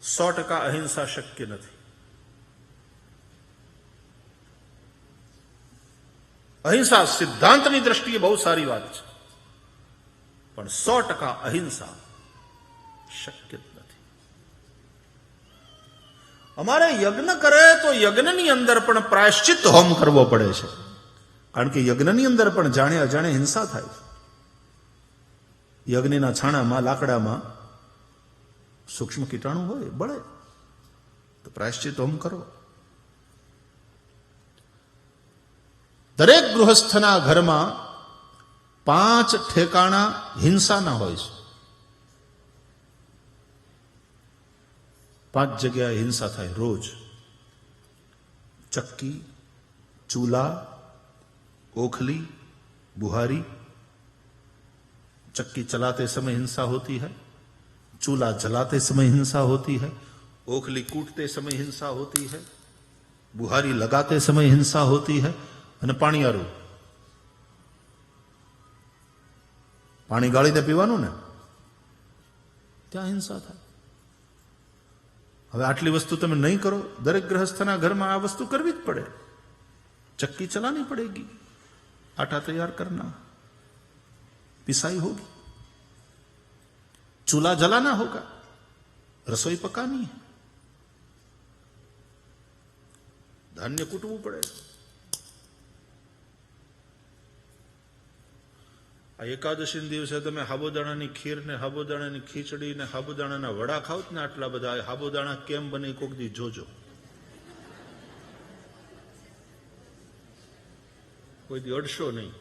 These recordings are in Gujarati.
100% અહિંસા શક્ય નથી. અહિંસા સિદ્ધાંતની દ્રષ્ટિએ બહુ સારી વાત છે, પણ 100% અહિંસા શક્ય જ નથી. અમારે યજ્ઞ કરે તો યજ્ઞની અંદર પણ પ્રાયશ્ચિત હોમ કરવો પડે છે, કારણ કે યજ્ઞની અંદર પણ જાણે અજાણે હિંસા થાય છે. યજ્ઞના છાણામાં લાકડામાં સૂક્ષ્મ કીટાણુ હોય, બળે, તો પ્રાયશ્ચિત હોમ કરો. દરેક ગૃહસ્થના ઘરમાં 5 ઠેકાણા હિંસાના હોય છે. 5 જગ્યાએ હિંસા થાય રોજ. ચક્કી, ચૂલા, ओखली, बुहारी. चक्की चलाते समय हिंसा होती है, चूल्हा जलाते समय हिंसा होती है, ओखली कूटते समय हिंसा होती है, बुहारी लगाते समय हिंसा होती है, અને પાણીયારું પાણી ગાળીને પીવાનું ને, ત્યાં હિંસા થાય. હવે આટલી વસ્તુ તમે નહીં કરો, દરેક ગૃહસ્થના ઘરમાં આ વસ્તુ કરવી જ પડે. चक्की चलानी पड़ेगी, आटा तैयार करना, पिसाई होगी, चूल्हा जलाना होगा, रसोई पकानी है, धान्य कूटવું પડે. આ એકાદશી દિવસે તમે સાબુદાણાની ખીર ને સાબુદાણાની ખીચડી ને સાબુદાણાના વડા ખાવ ને, આટલા બધા સાબુદાણા કેમ બને કોક દી જોજો. કોઈ દી અડશો નહીં.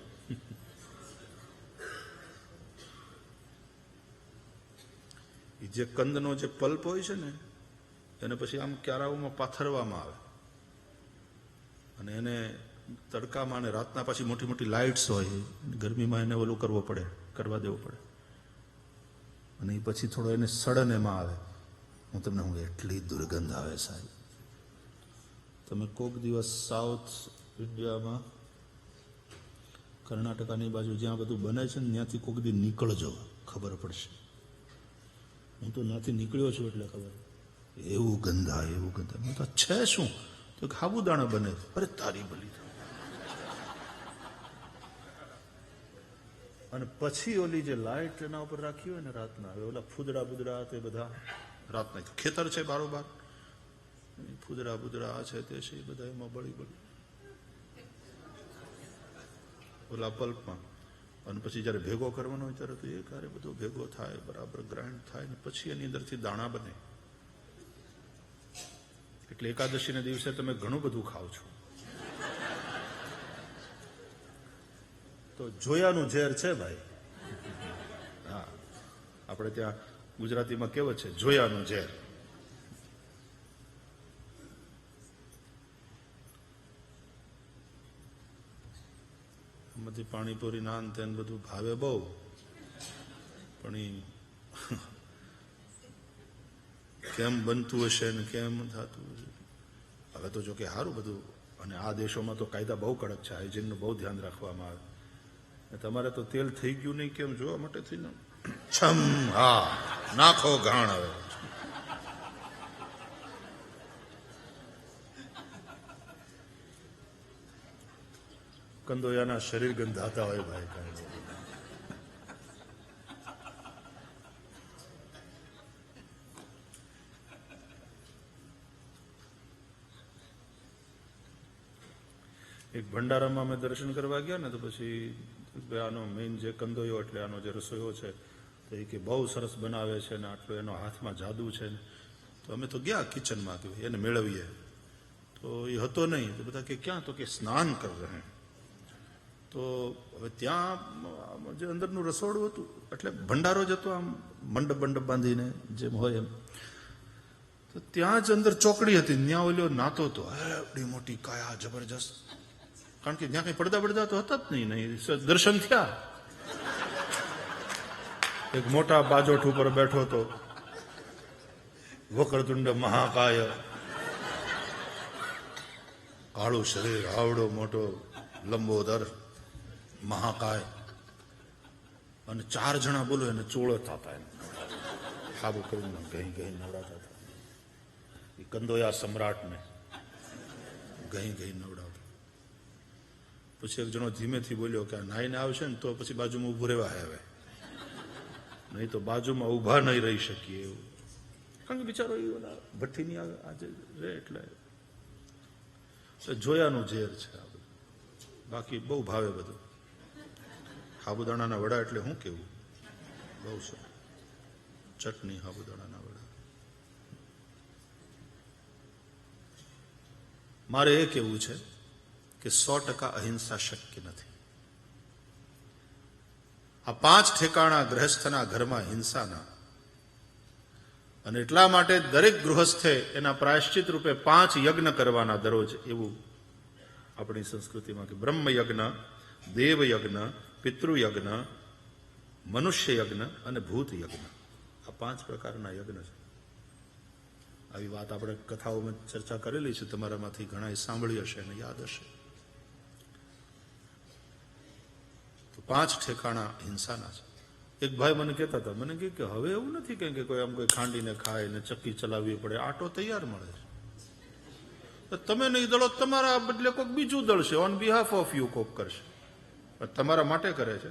જે કંદનો જે પલ્પ હોય છે ને, એને પછી આમ ક્યારાઓમાં પાથરવામાં આવે અને એને તડકામાં અને રાતના પછી મોટી મોટી લાઇટ્સ હોય, ગરમીમાં એને ઓલું કરવો પડે, કરવા દેવો પડે, અને એ પછી થોડો એને સડન એમાં આવે. હું એટલી દુર્ગંધ આવે સાહેબ. તમે કોક દિવસ સાઉથ ઇન્ડિયામાં કર્ણાટકાની બાજુ જ્યાં બધું બને છે ને, ત્યાંથી કોક દી નીકળજો, ખબર પડશે. હું તો ત્યાંથી નીકળ્યો છું એટલે ખબર. એવું ગંધાય, એવું ગંધાય. હું તો છે શું, તો સાબુદાણા બને. અરે તારી બલી. અને પછી ઓલી જે લાઇટ એના ઉપર રાખી હોય ને રાતના, હવે ઓલા ફૂદડા બુદડા તે બધા રાતના, ખેતર છે બારોબાર, ફૂદડા બુદડા આ છે તે છે, એ બધા એમાં બળી બળી ઓલા પલ્પમાં. અને પછી જયારે ભેગો કરવાનો હોય ત્યારે તો એ કારે બધો ભેગો થાય, બરાબર ગ્રાઇન્ડ થાય, ને પછી એની અંદરથી દાણા બને. એટલે એકાદશીના દિવસે તમે ઘણું બધું ખાવ છો. તો જોયાનું ઝેર છે ભાઈ. હા, આપણે ત્યાં ગુજરાતીમાં કહેવત છે, જોયાનું ઝેર. બધી પાણીપુરી નાન તેન બધું ભાવે બહુ, પણ એ કેમ બનતું હશે ને કેમ થતું હશે. હવે તો જો કે સારું બધું, અને આ દેશોમાં તો કાયદા બહુ કડક છે, હાઇજીનનું બહુ ધ્યાન રાખવામાં આવે. તમારે તો તેલ થઈ ગયું નહીં કેમ જોવા માટે થઈને છમ, હા નાખો ઘાણ. હવે કંદોયાના શરીર ગંધાતા હોય ભાઈ. કાંઈ એક ભંડારામાં અમે દર્શન કરવા ગયા ને, તો પછી આનો મેઇન જે કંદોયો એટલે આનો જે રસોઈયો છે, તો એ કે બહુ સરસ બનાવે છે ને, આટલો એનો હાથમાં જાદુ છે ને. તો અમે તો ગયા કિચનમાં કે એને મેળવીએ, તો એ હતો નહીં. તો બધા કે ક્યાં, તો કે સ્નાન કર રહે. તો હવે ત્યાં જે અંદરનું રસોડું હતું, એટલે ભંડારો જ હતો, આમ મંડપ બંડપ બાંધીને જેમ હોય એમ. તો ત્યાં જ અંદર ચોકડી હતી, ત્યાં ઓલો નાતો હતો, એવડી મોટી કાયા જબરજસ્ત. કારણ કે ત્યાં કઈ પડદા પડદા તો હતા જ નહીં. દર્શન થયા. એક મોટા બાજોઠ ઉપર બેઠો હતો, વક્રતુંડ મહાકાય, કાળું શરીર, આવડો મોટો લંબોદર મહાકાય, અને 4 જણા બોલો એને ચોળતા હતા, એને સાબુ કરીને ગઈ નવડાતા હતા. એ કંદોયા સમ્રાટને ગઈ ગઈ નવડાવતો. પછી એક જણો ધીમેથી બોલ્યો કે આ નાઈને આવશે ને તો પછી બાજુમાં ઊભું રહેવા આવે, નહીં તો બાજુમાં ઊભા નહીં રહી શકીએ એવું. કારણ કે બિચારો એ ઓલા ભઠ્ઠીની આજે રે એટલે જોયાનું ઝેર છે આ બધું. બાકી બહુ ભાવે બધું. સાબુદાણાના વડા એટલે શું કેવું, બહુ સરસ ચટણી સાબુદાણાના વડા. મારે એ કહેવું છે કે 100% અહિંસા શક્ય નથી. આ 5 ઠેકાણા ગ્રહસ્થના ઘરમાં હિંસાના, અને એટલા માટે દરેક ગૃહસ્થે એના પ્રાયશ્ચિત રૂપે 5 યજ્ઞ કરવાના દરરોજ, એવું આપણી સંસ્કૃતિમાં કે બ્રહ્મ યજ્ઞ, દેવ યજ્ઞ, પિતૃયજ્ઞ, મનુષ્ય યજ્ઞ અને ભૂત યજ્ઞ. આ 5 પ્રકારના યજ્ઞ છે. આવી વાત આપણે કથાઓમાં ચર્ચા કરેલી છે, તમારામાંથી ઘણા સાંભળી હશે અને યાદ હશે. તો 5 ઠેકાણા હિંસાના છે. એક ભાઈ મને કહેતા હતા, મને કે હવે એવું નથી કે કોઈ આમ કોઈ ખાંડીને ખાય ને ચક્કી ચલાવવી પડે, આટો તૈયાર મળે છે. તમે નહીં દળો, તમારા બદલે કોઈક બીજું દળશે, ઓન બિહાફ ઓફ યુ કોક કરશે, તમારા માટે કરે છે.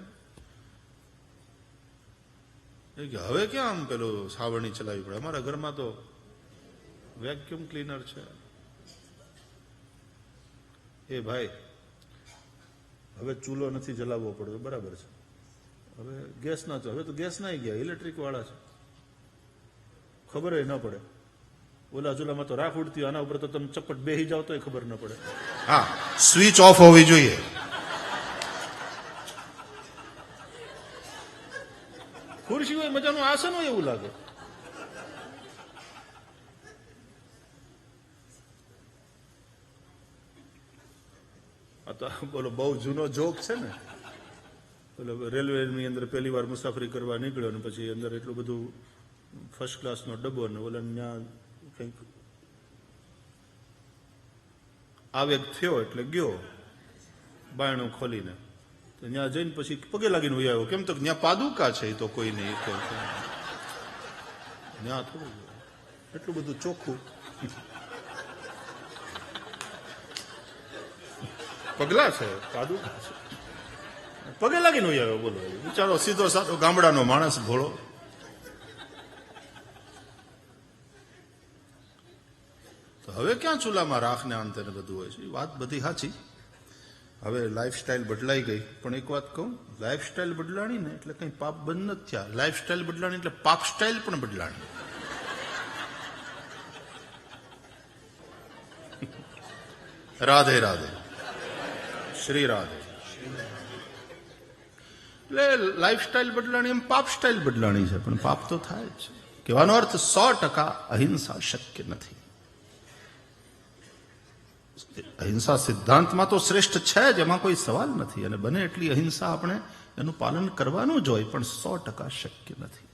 હવે ક્યાં આમ પેલું સાવરણી ચલાવવી પડે, અમારા ઘરમાં તો વેક્યુમ ક્લીનર છે. એ ભાઈ હવે ચૂલો નથી જલાવવો પડતો, બરાબર છે. હવે ગેસ ના, હવે તો ગેસ ના ગયા, ઇલેક્ટ્રિક વાળા છે, ખબર ન પડે. ઓલા ચૂલામાં તો રાખ ઉડતી, આના ઉપર તો તમે ચપટ બેહી જાવ તો ખબર ન પડે. હા, સ્વિચ ઓફ હોવી જોઈએ. ખુરશી હોય, મજાનું આસન હોય એવું લાગે. આ તો બોલો બહુ જૂનો જોક છે ને. રેલવેની અંદર પહેલી વાર મુસાફરી કરવા નીકળ્યો ને પછી અંદર એટલું બધું ફર્સ્ટ ક્લાસનો ડબ્બો ને ઓલા ત્યાં કંઈક આવેગ થયો એટલે ગયો બાયણું ખોલીને, તો ત્યાં જઈને પછી પગે લાગીને આવ્યો. કેમ તો ત્યાં પાદુકા છે, તો કોઈ નહીં, ત્યાં થોડું એટલું બધું ચોખ્ખું પગલા છે, પાદુકા છે, પગે લાગીને આવ્યો. બોલો, બિચારો સીધો સાધો ગામડાનો માણસ ભોળો. તો હવે ક્યાં ચૂલામાં રાખ ને અંતે બધું હોય છે. એ વાત બધી સાચી. હવે લાઈફસ્ટાઈલ બદલાઈ ગઈ, પણ એક વાત કહું, લાઈફસ્ટાઈલ બદલાણી ને એટલે કઈ પાપ બંધ નથી થયા. લાઈફસ્ટાઈલ બદલાણી એટલે પાપ સ્ટાઈલ પણ બદલાણી. રાધે રાધે, શ્રી રાધે. એટલે લાઈફસ્ટાઈલ બદલાણી એમ પાપ સ્ટાઈલ બદલાણી છે, પણ પાપ તો થાય જ. કહેવાનો અર્થ 100% અહિંસા શક્ય નથી. અહિંસા સિદ્ધાંતમાં તો શ્રેષ્ઠ છે જ, એમાં કોઈ સવાલ નથી, અને બને એટલી અહિંસા આપણે એનું પાલન કરવાનું જ હોય, પણ 100% શક્ય નથી.